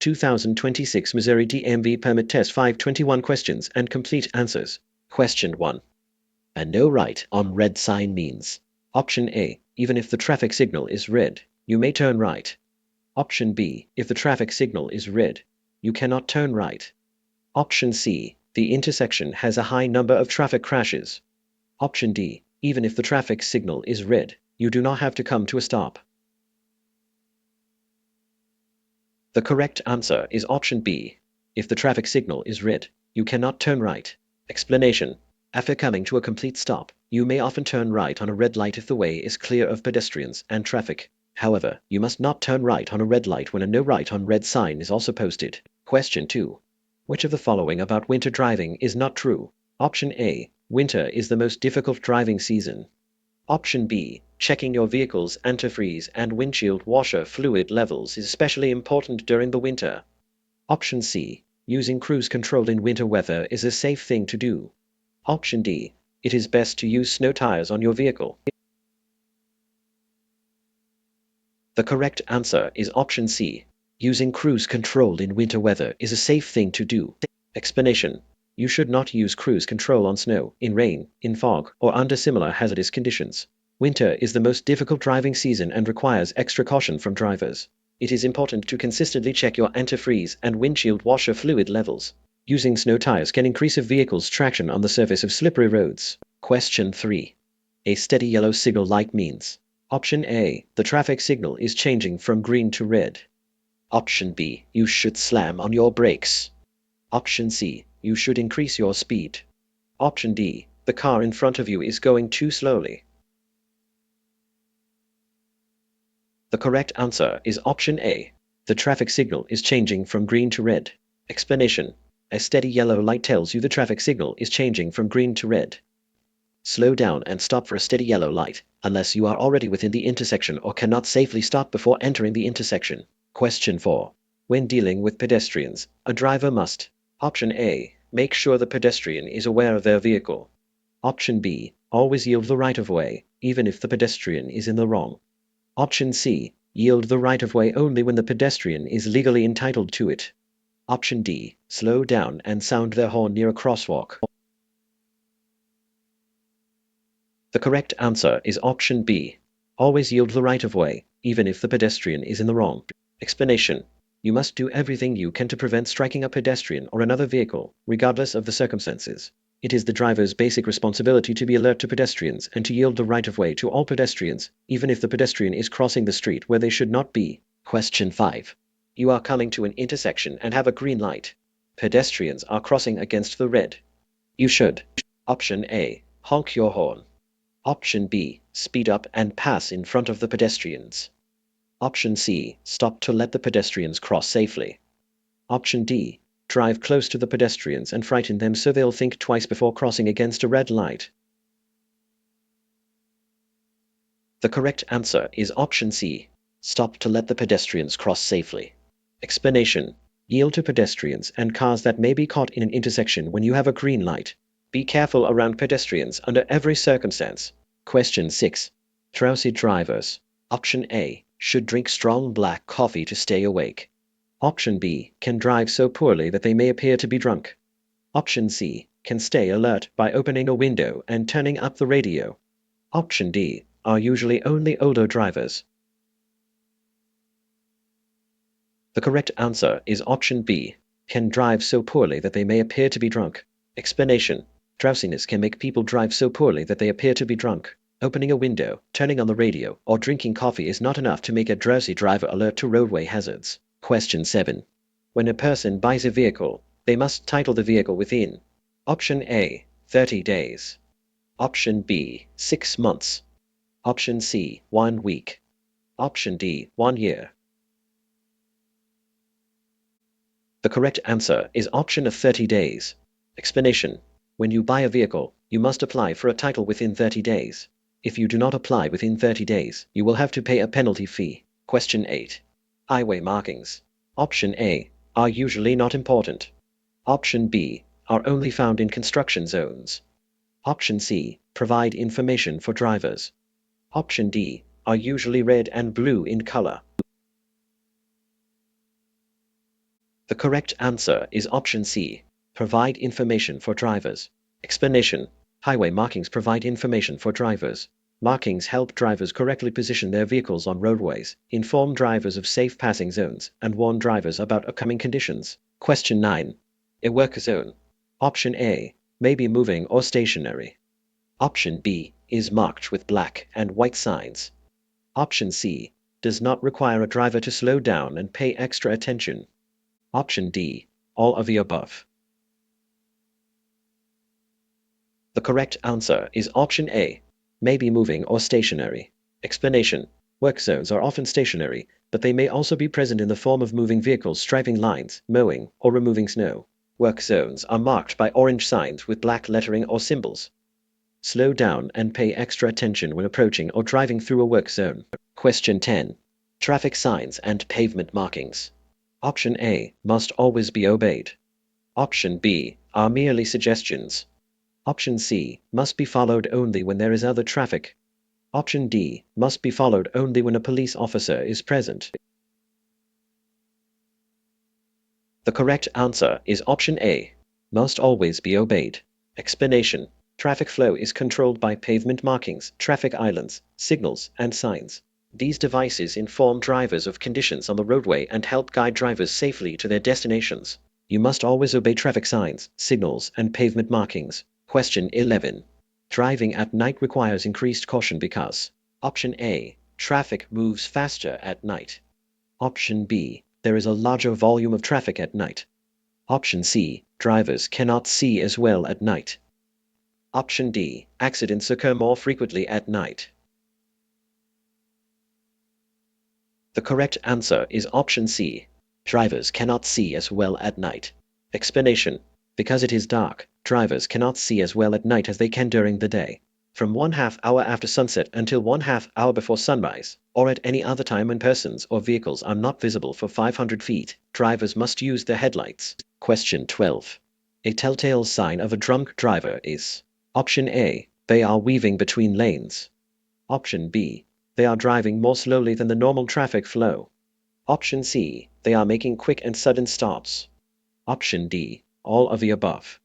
2026 Missouri DMV Permit Test 521 questions and complete answers. Question 1. A no right on red sign means. Option A. Even if the traffic signal is red, you may turn right. Option B. If the traffic signal is red, you cannot turn right. Option C. The intersection has a high number of traffic crashes. Option D. Even if the traffic signal is red, you do not have to come to a stop. The correct answer is option B. If the traffic signal is red, you cannot turn right. Explanation. After coming to a complete stop, you may often turn right on a red light if the way is clear of pedestrians and traffic. However, you must not turn right on a red light when a no right on red sign is also posted. Question 2. Which of the following about winter driving is not true? Option A. Winter is the most difficult driving season. Option B. Checking your vehicle's antifreeze and windshield washer fluid levels is especially important during the winter. Option C. Using cruise control in winter weather is a safe thing to do. Option D. It is best to use snow tires on your vehicle. The correct answer is option C. Using cruise control in winter weather is a safe thing to do. Explanation. You should not use cruise control on snow, in rain, in fog, or under similar hazardous conditions. Winter is the most difficult driving season and requires extra caution from drivers. It is important to consistently check your antifreeze and windshield washer fluid levels. Using snow tires can increase a vehicle's traction on the surface of slippery roads. Question 3. A steady yellow signal light means. Option A. The traffic signal is changing from green to red. Option B. You should slam on your brakes. Option C. You should increase your speed. Option D. The car in front of you is going too slowly. The correct answer is option A. The traffic signal is changing from green to red. Explanation. A steady yellow light tells you the traffic signal is changing from green to red. Slow down and stop for a steady yellow light, unless you are already within the intersection or cannot safely stop before entering the intersection. Question 4. When dealing with pedestrians, a driver must. Option A. Make sure the pedestrian is aware of their vehicle. Option B. Always yield the right-of-way, even if the pedestrian is in the wrong. Option C. Yield the right-of-way only when the pedestrian is legally entitled to it. Option D. Slow down and sound their horn near a crosswalk. The correct answer is option B. Always yield the right-of-way, even if the pedestrian is in the wrong. Explanation. You must do everything you can to prevent striking a pedestrian or another vehicle, regardless of the circumstances. It is the driver's basic responsibility to be alert to pedestrians and to yield the right-of-way to all pedestrians, even if the pedestrian is crossing the street where they should not be. Question 5. You are coming to an intersection and have a green light. Pedestrians are crossing against the red. You should. Option A. Honk your horn. Option B. Speed up and pass in front of the pedestrians. Option C. Stop to let the pedestrians cross safely. Option D. Drive close to the pedestrians and frighten them so they'll think twice before crossing against a red light. The correct answer is option C. Stop to let the pedestrians cross safely. Explanation. Yield to pedestrians and cars that may be caught in an intersection when you have a green light. Be careful around pedestrians under every circumstance. Question 6. Drowsy drivers. Option A. Should drink strong black coffee to stay awake. Option B. Can drive so poorly that they may appear to be drunk. Option C. Can stay alert by opening a window and turning up the radio. Option D. Are usually only older drivers. The correct answer is option B. Can drive so poorly that they may appear to be drunk. Explanation. Drowsiness can make people drive so poorly that they appear to be drunk. Opening a window, turning on the radio, or drinking coffee is not enough to make a drowsy driver alert to roadway hazards. Question 7. When a person buys a vehicle, they must title the vehicle within. Option A. 30 days. Option B. 6 months. Option C. 1 week. Option D. 1 year. The correct answer is option of 30 days. Explanation. When you buy a vehicle, you must apply for a title within 30 days. If you do not apply within 30 days, you will have to pay a penalty fee. Question 8. Highway markings. Option A. Are usually not important. Option B. Are only found in construction zones. Option C. Provide information for drivers. Option D. Are usually red and blue in color. The correct answer is option C. Provide information for drivers. Explanation. Highway markings provide information for drivers. Markings help drivers correctly position their vehicles on roadways, inform drivers of safe passing zones, and warn drivers about upcoming conditions. Question 9. A work zone. Option A. May be moving or stationary. Option B. Is marked with black and white signs. Option C. Does not require a driver to slow down and pay extra attention. Option D. All of the above. The correct answer is option A. May be moving or stationary. Explanation. Work zones are often stationary, but they may also be present in the form of moving vehicles striping lines, mowing, or removing snow. Work zones are marked by orange signs with black lettering or symbols. Slow down and pay extra attention when approaching or driving through a work zone. Question 10. Traffic signs and pavement markings. Option A. Must always be obeyed. Option B. Are merely suggestions. Option C. Must be followed only when there is other traffic. Option D. Must be followed only when a police officer is present. The correct answer is option A. Must always be obeyed. Explanation. Traffic flow is controlled by pavement markings, traffic islands, signals, and signs. These devices inform drivers of conditions on the roadway and help guide drivers safely to their destinations. You must always obey traffic signs, signals, and pavement markings. Question 11. Driving at night requires increased caution because Option A. Traffic moves faster at night. Option B. There is a larger volume of traffic at night. Option C. Drivers cannot see as well at night. Option D. Accidents occur more frequently at night. The correct answer is option C. Drivers cannot see as well at night. Explanation. Because it is dark, drivers cannot see as well at night as they can during the day. From 1/2 hour after sunset until 1/2 hour before sunrise, or at any other time when persons or vehicles are not visible for 500 feet, drivers must use their headlights. Question 12. A telltale sign of a drunk driver is Option A. They are weaving between lanes. Option B. They are driving more slowly than the normal traffic flow. Option C. They are making quick and sudden stops. Option D. All of the above.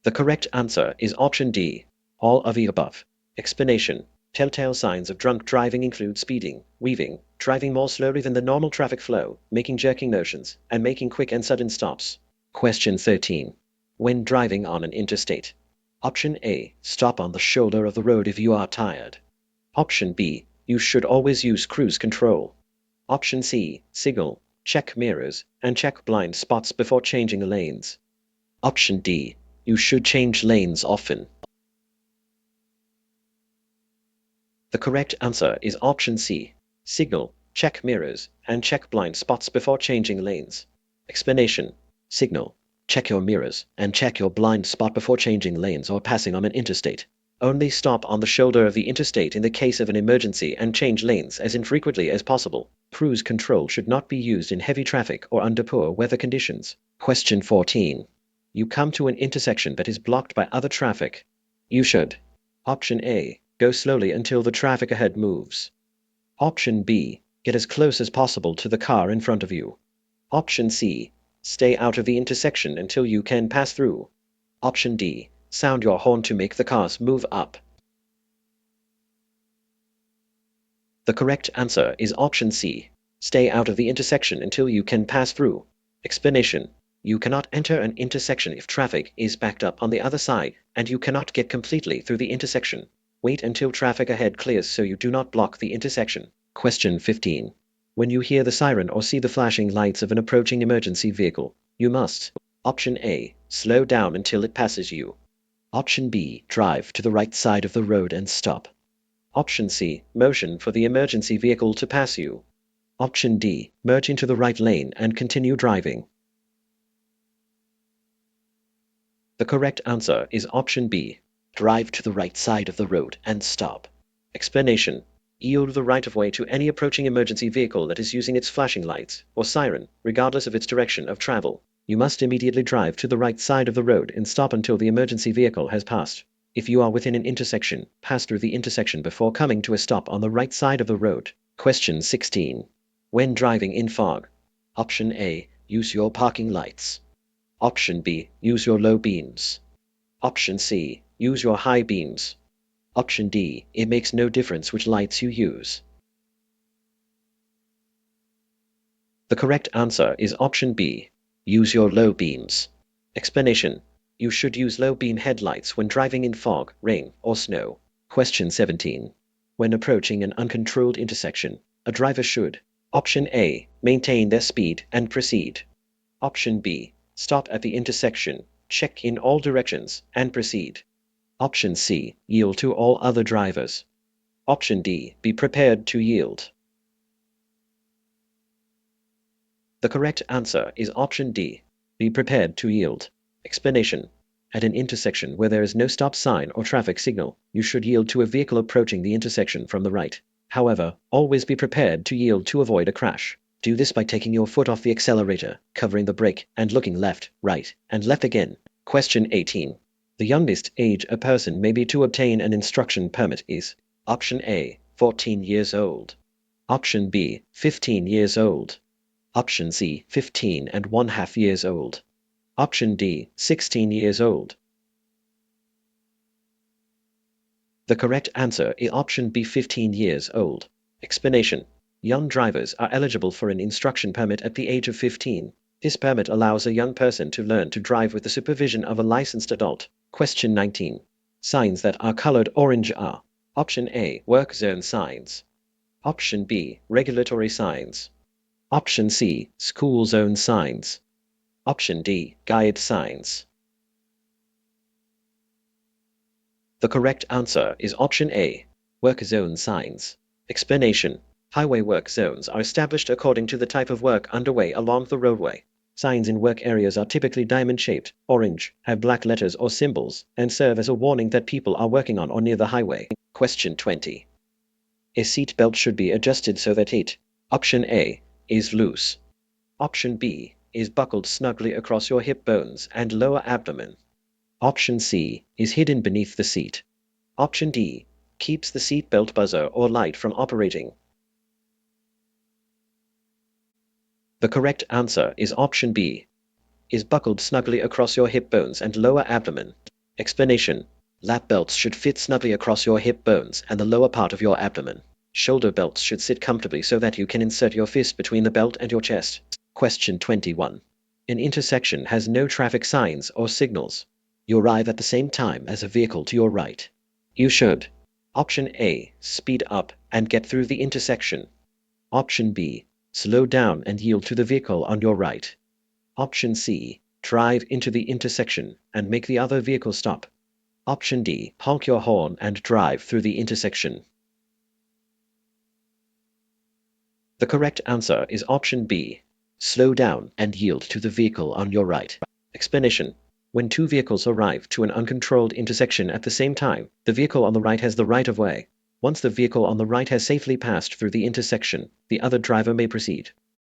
The correct answer is option D. All of the above. Explanation. Telltale signs of drunk driving include speeding, weaving, driving more slowly than the normal traffic flow, making jerking motions, and making quick and sudden stops. Question 13. When driving on an interstate. Option A. Stop on the shoulder of the road if you are tired. Option B. You should always use cruise control. Option C. Signal, check mirrors, and check blind spots before changing lanes. Option D. You should change lanes often. The correct answer is option C. Signal, check mirrors, and check blind spots before changing lanes. Explanation. Signal, check your mirrors, and check your blind spot before changing lanes or passing on an interstate. Only stop on the shoulder of the interstate in the case of an emergency and change lanes as infrequently as possible. Cruise control should not be used in heavy traffic or under poor weather conditions. Question 14. You come to an intersection that is blocked by other traffic. You should. Option A. Go slowly until the traffic ahead moves. Option B. Get as close as possible to the car in front of you. Option C. Stay out of the intersection until you can pass through. Option D. Sound your horn to make the cars move up. The correct answer is option C. Stay out of the intersection until you can pass through. Explanation. You cannot enter an intersection if traffic is backed up on the other side, and you cannot get completely through the intersection. Wait until traffic ahead clears so you do not block the intersection. Question 15. When you hear the siren or see the flashing lights of an approaching emergency vehicle, you must Option A. Slow down until it passes you. Option B. Drive to the right side of the road and stop. Option C. Motion for the emergency vehicle to pass you. Option D. Merge into the right lane and continue driving. The correct answer is option B. Drive to the right side of the road and stop. Explanation. Yield the right-of-way to any approaching emergency vehicle that is using its flashing lights or siren, regardless of its direction of travel. You must immediately drive to the right side of the road and stop until the emergency vehicle has passed. If you are within an intersection, pass through the intersection before coming to a stop on the right side of the road. Question 16. when driving in fog? Option A. Use your parking lights. Option B. Use your low beams. Option C. Use your high beams. Option D. It makes no difference which lights you use. The correct answer is option B. Use your low beams. Explanation. You should use low beam headlights when driving in fog, rain, or snow. Question 17. When approaching an uncontrolled intersection, a driver should: Option A. Maintain their speed and proceed. Option B. Stop at the intersection, check in all directions, and proceed. Option C. Yield to all other drivers. Option D. Be prepared to yield. The correct answer is option D. Be prepared to yield. Explanation. At an intersection where there is no stop sign or traffic signal, you should yield to a vehicle approaching the intersection from the right. However, always be prepared to yield to avoid a crash. Do this by taking your foot off the accelerator, covering the brake, and looking left, right, and left again. Question 18. The youngest age a person may be to obtain an instruction permit is: Option A. 14 years old. Option B. 15 years old. Option C. 15 and 1/2 years old. Option D. 16 years old. The correct answer is option B. 15 years old. Explanation. Young drivers are eligible for an instruction permit at the age of 15. This permit allows a young person to learn to drive with the supervision of a licensed adult. Question 19. Signs that are colored orange are: Option A. Work zone signs. Option B. Regulatory signs. Option C. School zone signs. Option D. Guide signs. The correct answer is option A. Work zone signs. Explanation. Highway work zones are established according to the type of work underway along the roadway. Signs in work areas are typically diamond-shaped, orange, have black letters or symbols, and serve as a warning that people are working on or near the highway. Question 20. A seat belt should be adjusted so that it: Option A. Is loose. Option B. Is buckled snugly across your hip bones and lower abdomen. Option C. Is hidden beneath the seat. Option D. Keeps the seat belt buzzer or light from operating. The correct answer is option B. Is buckled snugly across your hip bones and lower abdomen. Explanation. Lap belts should fit snugly across your hip bones and the lower part of your abdomen. Shoulder belts should sit comfortably so that you can insert your fist between the belt and your chest. Question 21. An intersection has no traffic signs or signals. You arrive at the same time as a vehicle to your right. You should: Option A. Speed up and get through the intersection. Option B. Slow down and yield to the vehicle on your right. Option C. Drive into the intersection and make the other vehicle stop. Option D. Honk your horn and drive through the intersection. The correct answer is option B. Slow down and yield to the vehicle on your right. Explanation. When two vehicles arrive to an uncontrolled intersection at the same time, the vehicle on the right has the right of way. Once the vehicle on the right has safely passed through the intersection, the other driver may proceed.